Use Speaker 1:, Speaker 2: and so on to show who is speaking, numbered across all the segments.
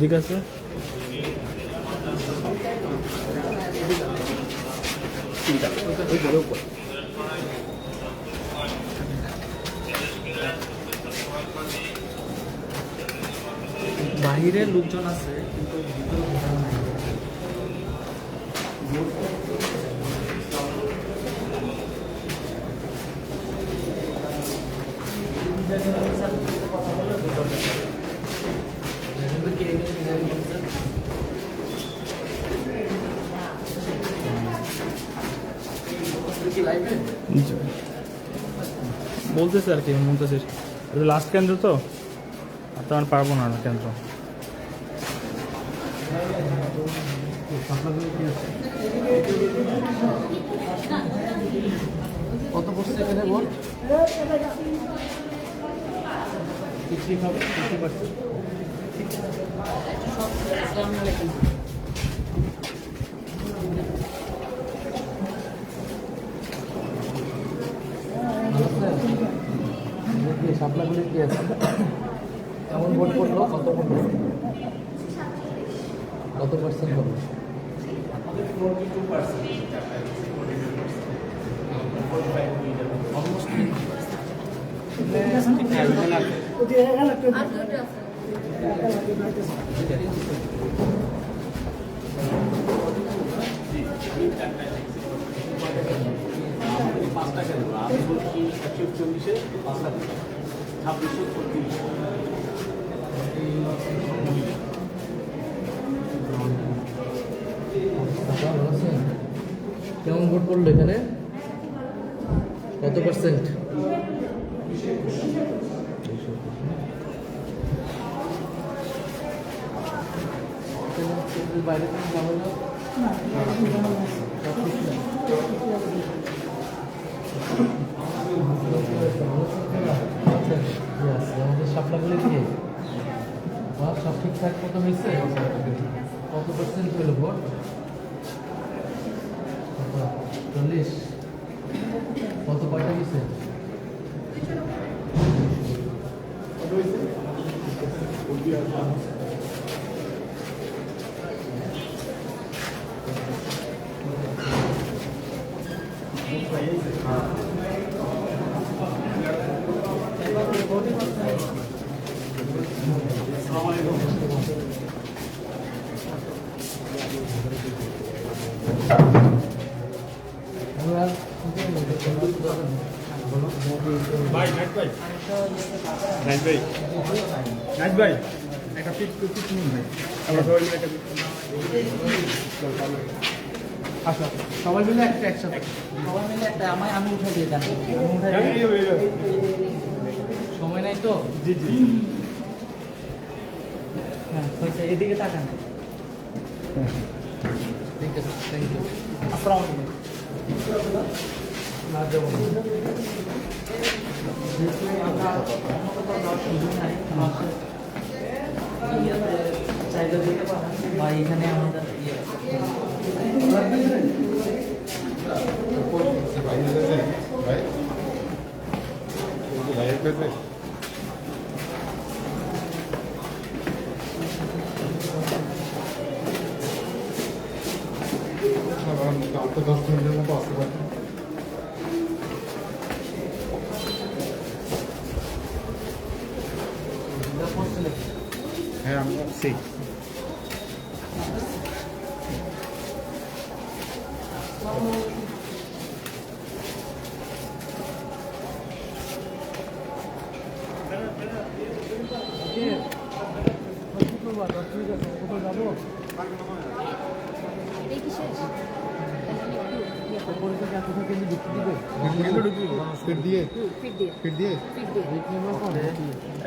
Speaker 1: ঠিক আছে
Speaker 2: বাহিরে লোকজন আছে কিন্তু ভিতরে ঢোকা নাই।
Speaker 1: বলতেছে আর কি বলতেছে লাস্ট কেন্দ্র তো আর তো আর পারবো না কেন্দ্র।
Speaker 2: কত পড়ছে এখানে বল? 50 হবে, 50%। সাপলাগুলি কি আছে? কেমন ভোট করলো? কত পড়লো? কত পার্সেন্ট হলো? কেমন ভোট পড়লো এখানে? কত পার্সেন্ট? বাইরে থেকে যাবো না আমাদের সাপলাগুলি দিয়ে সব ঠিকঠাক মতো হয়েছে। কত পার্সেন্ট হলো ভোট? 40। কত কয়টা গেছে?
Speaker 1: ভাই নাইট ভাই নাইট ভাই একটা পিক নিন ভাই আমরা সবাই মিলে একটা
Speaker 2: আচ্ছা সবাই মিলে একটা একসাথে সবাই মিলে একটা আমি উঠে দিয়ে দেন। সময় নাই তো?
Speaker 1: জি জি
Speaker 2: হ্যাঁ হয়েছে, এদিকে তাকান। ঠিক আছে, থ্যাংক ইউ। আসসালামু আলাইকুম। না যাবো চাইলে দিতে পারেন বা এখানে আমাদের
Speaker 3: তো 10 মিনিটের মতো আসতে পারি। হ্যাঁ আমি সেই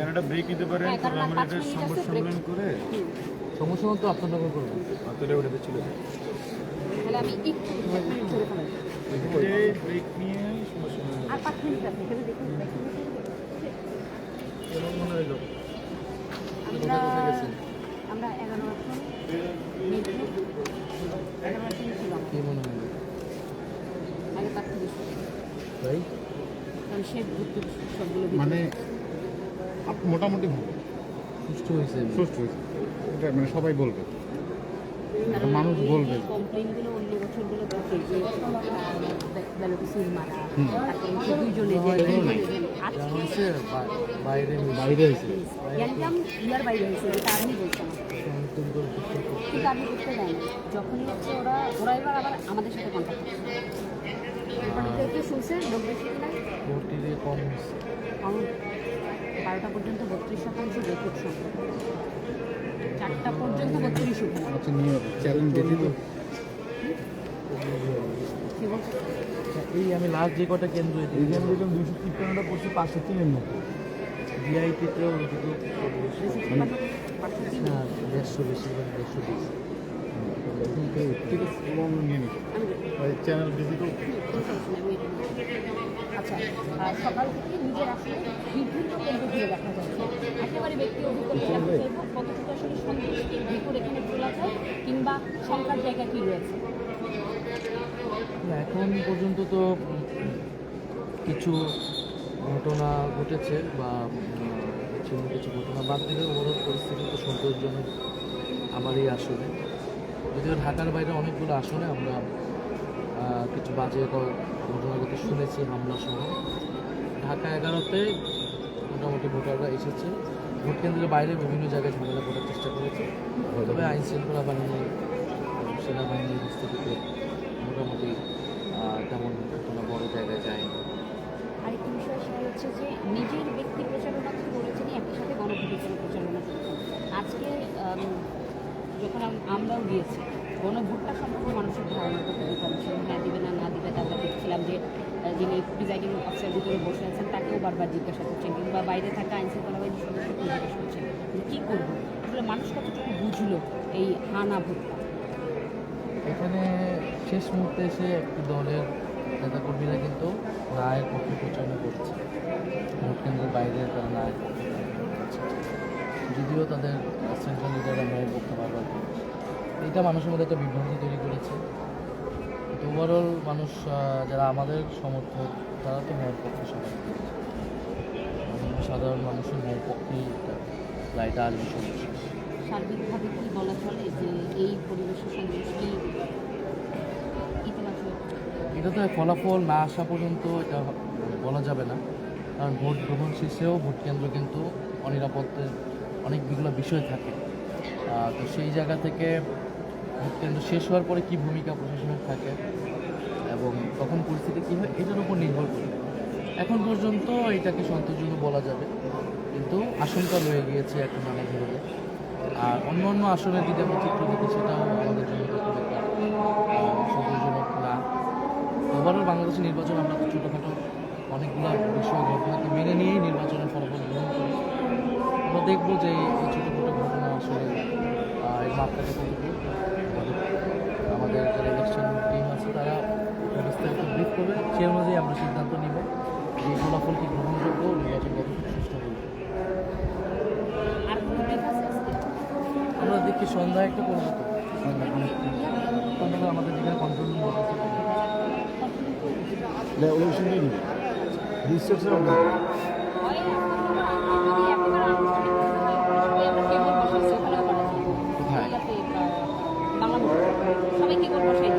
Speaker 1: একটা ব্রেক দিতে পারেন। আমরা এটা সমস্যা সমাধান করে
Speaker 2: সমস্যা তো আপনার করবো
Speaker 1: হাতের ওটাতে চলে যায়।
Speaker 4: তাহলে আমি একটু ধরে ফেলাই।
Speaker 1: ব্রেক নিয়ে সমস্যা নেই।
Speaker 4: আর 5 মিনিট আছে, এখানে দেখুন।
Speaker 1: কেমন মনে হইলো?
Speaker 4: আমরা 11 বছর মিলে 11 বছর ছিলাম
Speaker 2: কি মনে হলো
Speaker 4: আগে তার থেকে বেশি।
Speaker 2: ভাই?
Speaker 4: কারণ সে ঘুরতে সবগুলো
Speaker 3: মানে মোটামুটি ভালো
Speaker 2: সুস্থ হয়েছে
Speaker 3: সুস্থ হয়েছে, এটা মানে সবাই বলবে, এটা মানুষ বলবে।
Speaker 4: কমপ্লেনগুলো অন্য বছরগুলো থাকে যে বেলোটিসিল মারা,
Speaker 3: হুম।
Speaker 4: তারপরে হচ্ছে দুইজনে যে
Speaker 2: যা হয়েছে বাইরে
Speaker 3: বাইরে হয়েছে
Speaker 4: গ্যাঞ্জাম ইয়ার বাইরে হয়েছে, যেটা আমি বলতাম। কিন্তু আমি বুঝতে যাই না, যখনই হচ্ছে ওরা এবার আবার আমাদের সাথে কন্ট্যাক্ট করছে। এরপরে কেউ কেউ শুনছে লোক বেশি কিনা
Speaker 2: ভর্তিতে কম হয়েছে।
Speaker 4: কারণ 12টা পর্যন্ত 32% বৈঠক সংখ্যা, 4টা পর্যন্ত 32 উঠে।
Speaker 3: আচ্ছা নিয়ে চ্যালেঞ্জ দেখি তো।
Speaker 4: কি বলছে?
Speaker 2: এই আমি লাস্ট যে কটা কেন্দ্র এই কেন্দ্র দেখলাম 253টা পড়ছে 503-এর মতো। ভিআইপিতেও
Speaker 3: মানে
Speaker 2: 150 বেশিরভাগ 120।
Speaker 3: ঠিক আছে, এবং নিয়ে নিচ্ছি চ্যানেল ভিজিটও।
Speaker 4: আচ্ছা, আর সকাল থেকে নিজের আসলে বিভিন্ন কেন্দ্র ঘুরে দেখা যাচ্ছে। একেবারে ব্যক্তি অভিজ্ঞতা জানতে চাইব কতটুকু আসলে সন্তুষ্টির ভিতর এখানে তোলা যায়, কিংবা সংখ্যার জায়গা কী রয়েছে।
Speaker 2: না, এখন পর্যন্ত তো কিছু ঘটনা ঘটেছে বা কিছু ঘটনা বাদ দিলে ওভারঅল পরিস্থিতি তো সন্তোষজনক আমারই আসলে। যদিও ঢাকার বাইরে অনেকগুলো আসনে আমরা কিছু বাজে ঘটনাগত শুনেছি, হামলা সহ। ঢাকা 11-তে মোটামুটি ভোটাররা এসেছে, ভোট কেন্দ্রের বাইরে বিভিন্ন জায়গায় ঝামেলা করার চেষ্টা করেছে। তবে আইন শৃঙ্খলা বাহিনী, সেনাবাহিনীর হস্তক্ষেপে মোটামুটি তেমন ঘটনা বড় জায়গায় যায়নি।
Speaker 4: আরেকটি বিষয় সেটা হচ্ছে যে নিজের ব্যক্তি প্রচারণা তো করেছেন, একই সাথে গণভোটের প্রচারণা করছেন। আজকে যখন আমরাও গিয়েছি, গণভোটটা সম্পর্কে মানুষের ধারণাটা খুবই কম ছিল। হ্যাঁ দিবে না না দিবে, আমরা দেখছিলাম যে যিনি প্রিজাইডিং অফিসার ভিতরে বসে আছেন তাকেও বারবার জিজ্ঞাসা করছেন, কিংবা বাইরে থাকা আইনশৃঙ্খলা বাহিনীর সদস্যকে জিজ্ঞাসা করছেন যে কী করবো। আসলে মানুষ কতটুকু বুঝলো এই হানা ভোটটা।
Speaker 2: এখানে শেষ মুহূর্তে এসে একটি দলের নেতাকর্মীরা কিন্তু রায়ের পক্ষে প্রচারণা করছে, ভোট কেন্দ্রের বাইরে তারা রায়ের পক্ষে প্রচারণা করছে। যদিও তাদের সেন্ট্রাল লিডাররা ন্যায়ের পক্ষে বারবার করছে। এটা মানুষের মধ্যে একটা বিভ্রান্তি তৈরি করেছে। তো ওভারঅল মানুষ যারা আমাদের সমর্থক তারা তো ন্যায়ের পক্ষে সবাই করছে। সাধারণ মানুষের ন্যায়ের পক্ষেই রায়টা আসবে সমস্যা।
Speaker 4: সার্বিকভাবে কি বলা চলে যে এই পরিবেশের সন্তুষ্টি ইতিবাচক?
Speaker 2: এটা তো ফলাফল না আসা পর্যন্ত এটা বলা যাবে না, কারণ ভোট গ্রহণ শেষেও ভোট কেন্দ্র কিন্তু অনিরাপত্তের অনেকগুলো বিষয় থাকে। তো সেই জায়গা থেকে ভোট কেন্দ্র শেষ হওয়ার পরে কী ভূমিকা প্রশাসনের থাকে এবং তখন পরিস্থিতি কী হয় এটার উপর নির্ভর করে। এখন পর্যন্ত এটাকে সন্তোষজনক বলা যাবে, কিন্তু আশঙ্কা রয়ে গিয়েছে এখন নানা ধরনের। আর অন্য অন্য আসনের যদি আমরা চিত্র দেখি সেটাও আমাদের জন্য খুব একটা সন্তোষজনক না। ওভারঅল বাংলাদেশের নির্বাচন আমরা তো ছোটোখাটো অনেকগুলো বিষয় ঘটনাকে মেনে নিয়েই নির্বাচনের ফলাফল গ্রহণ করি। আমরা দেখবো যে এই ছোটোখাটো ঘটনা আসলে এর মাত্রাটা কতটুকু। আমাদের যারা ইলেকশন টিম আছে তারা বিস্তারিত ব্রিফ করবে, সেই অনুযায়ী আমরা সিদ্ধান্ত নিব যে এই ফলাফল কি গ্রহণযোগ্য, নির্বাচন কতটুকু সুষ্ঠু হবে।
Speaker 4: আর কোনো ব্রেক আছে আজকে?
Speaker 2: আমরা দেখি সন্ধ্যায় একটা করবো তো সন্ধ্যায় আমাদের যেখানে কন্ট্রোল রুম বসেছে
Speaker 3: ইলেকশন নিয়ে নিবে রিসার্চের
Speaker 4: হয় যদি একেবারে আনুষ্ঠানিক হয়, আমরা কেবল বসাইছি, ওখানেও করা যায়।
Speaker 2: কোথায়?
Speaker 4: ইয়াতে, বাংলা মোটর। সবাই কেবল বসাই